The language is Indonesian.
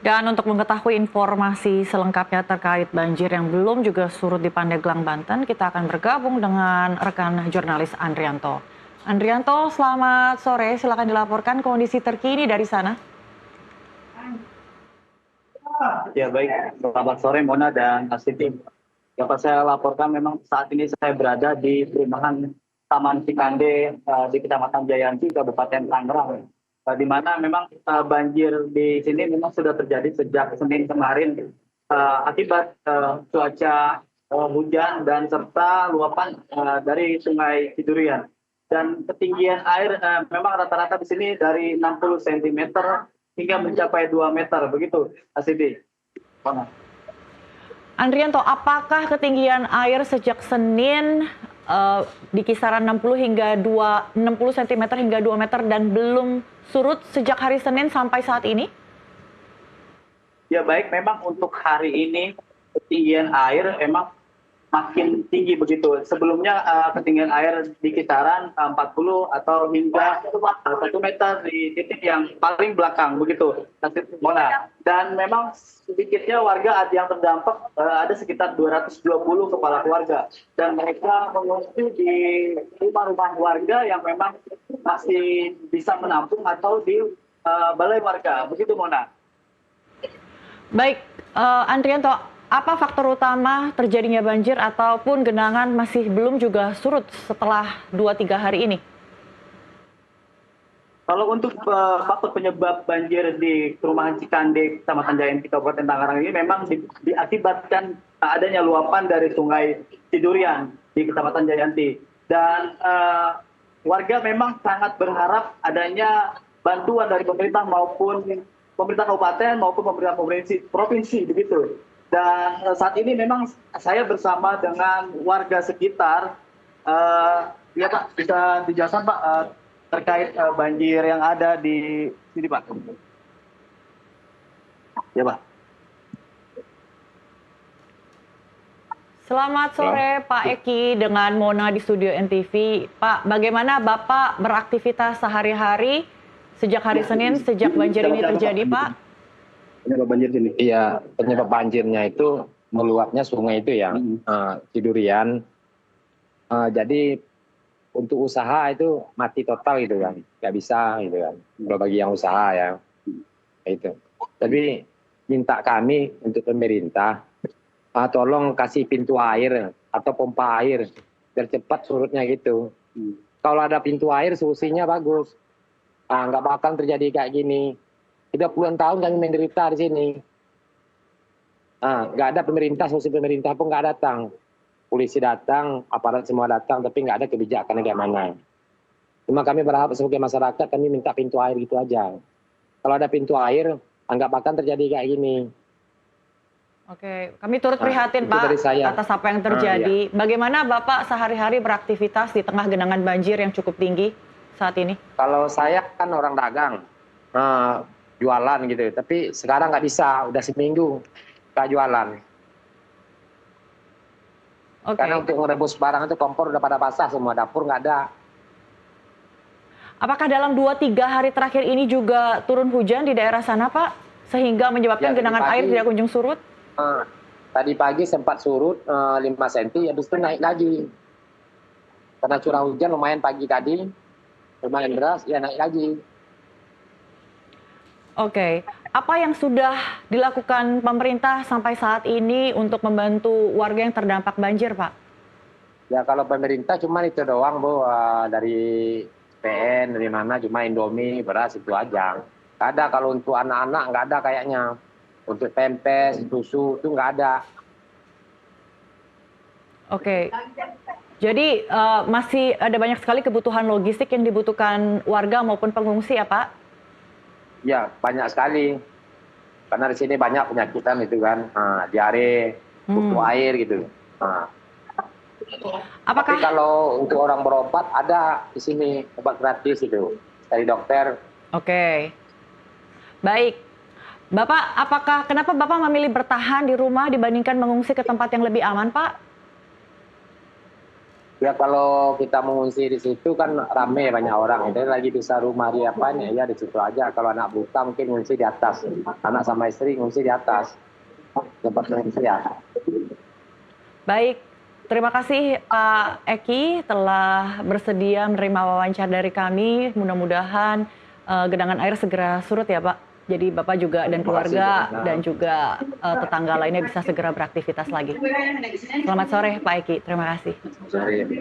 Dan untuk mengetahui informasi selengkapnya terkait banjir yang belum juga surut di Pandeglang, Banten, kita akan bergabung dengan rekan jurnalis Andrianto. Andrianto, selamat sore. Silakan dilaporkan kondisi terkini dari sana. Ya baik, selamat sore Mona dan Siti. Dapat saya laporkan memang saat ini saya berada di perumahan Taman Cikande di Kecamatan Jayanti, Kabupaten Tangerang. Di mana memang banjir di sini memang sudah terjadi sejak Senin kemarin akibat cuaca hujan dan serta luapan dari Sungai Cidurian. Dan ketinggian air memang rata-rata di sini dari 60 cm hingga mencapai 2 meter begitu, Asidi. Andrianto, apakah ketinggian air sejak Senin di kisaran 60 cm hingga 2 meter dan belum surut sejak hari Senin sampai saat ini? Ya baik, memang untuk hari ini ketinggian air memang makin tinggi begitu. Sebelumnya ketinggian air di kisaran 40 atau hingga 1 meter di titik yang paling belakang begitu, Mona. Dan memang sedikitnya warga yang terdampak ada sekitar 220 kepala keluarga. Dan mereka mengungsi di rumah-rumah warga yang memang masih bisa menampung atau di balai warga. Begitu, Mona. Baik, Andrianto, apa faktor utama terjadinya banjir ataupun genangan masih belum juga surut setelah 2-3 hari ini? Kalau untuk faktor penyebab banjir di Perumahan Cikande, Kecamatan Jayanti, Kabupaten Tangerang ini memang diakibatkan adanya luapan dari Sungai Cidurian di Kecamatan Jayanti. Dan warga memang sangat berharap adanya bantuan dari pemerintah maupun pemerintah kabupaten maupun pemerintah provinsi begitu. Dan saat ini memang saya bersama dengan warga sekitar, ya Pak, bisa dijelaskan Pak terkait banjir yang ada di sini Pak. Ya Pak. Selamat sore Pak Eki dengan Mona di studio NTV. Pak, bagaimana Bapak beraktivitas sehari-hari sejak hari Senin, sejak banjir ini terjadi Pak? Penyebab banjir sini? Iya, penyebab banjirnya itu meluapnya sungai itu ya, Cidurian. Jadi untuk usaha itu mati total gitu kan, nggak bisa gitu kan. Kalau bagi yang usaha ya, itu. Tapi minta kami untuk pemerintah, tolong kasih pintu air atau pompa air biar cepat surutnya gitu. Kalau ada pintu air solusinya bagus, nggak bakal terjadi kayak gini. 30-an tahun kami menderita di sini. Nggak ada pemerintah, solusi pemerintah pun nggak datang. Polisi datang, aparat semua datang, tapi nggak ada kebijakan kayak mana. Cuma kami berharap sebagai masyarakat, kami minta pintu air gitu aja. Kalau ada pintu air, nggak bakal terjadi kayak gini. Oke, kami turut prihatin Pak atas apa yang terjadi. Iya. Bagaimana Bapak sehari-hari beraktivitas di tengah genangan banjir yang cukup tinggi saat ini? Kalau saya kan orang dagang. Jualan gitu, tapi sekarang nggak bisa, udah seminggu nggak jualan. Okay. Karena untuk merebus barang itu kompor udah pada basah semua, dapur nggak ada. Apakah dalam 2-3 hari terakhir ini juga turun hujan di daerah sana Pak, sehingga menyebabkan genangan air tidak kunjung surut? Tadi pagi sempat surut 5 cm, habis itu naik lagi. Karena curah hujan lumayan pagi tadi, lumayan deras, ya naik lagi. Oke, apa yang sudah dilakukan pemerintah sampai saat ini untuk membantu warga yang terdampak banjir, Pak? Ya kalau pemerintah cuma itu doang, Bu, dari PN, dari mana, cuma Indomie, beras itu aja. Nggak ada kalau untuk anak-anak, nggak ada kayaknya. Untuk pempes, susu, itu nggak ada. Oke, jadi masih ada banyak sekali kebutuhan logistik yang dibutuhkan warga maupun pengungsi ya, Pak? Ya, banyak sekali. Karena di sini banyak penyakitan itu kan, diare, butuh air gitu. Apakah... Tapi kalau untuk orang berobat ada di sini obat gratis itu dari dokter. Oke, baik. Bapak, kenapa Bapak memilih bertahan di rumah dibandingkan mengungsi ke tempat yang lebih aman, Pak? Ya kalau kita mengungsi di situ kan rame banyak orang. Itu lagi bisa rumah dia apanya ya di situ aja. Kalau anak buta mungkin ngungsi di atas. Anak sama istri ngungsi di atas. Tempat mengungsi ya. Baik, terima kasih Pak Eki telah bersedia menerima wawancara dari kami. Mudah-mudahan genangan air segera surut ya Pak. Jadi Bapak juga dan keluarga dan juga tetangga lainnya bisa segera beraktivitas lagi. Selamat sore Pak Eki, terima kasih. Sorry.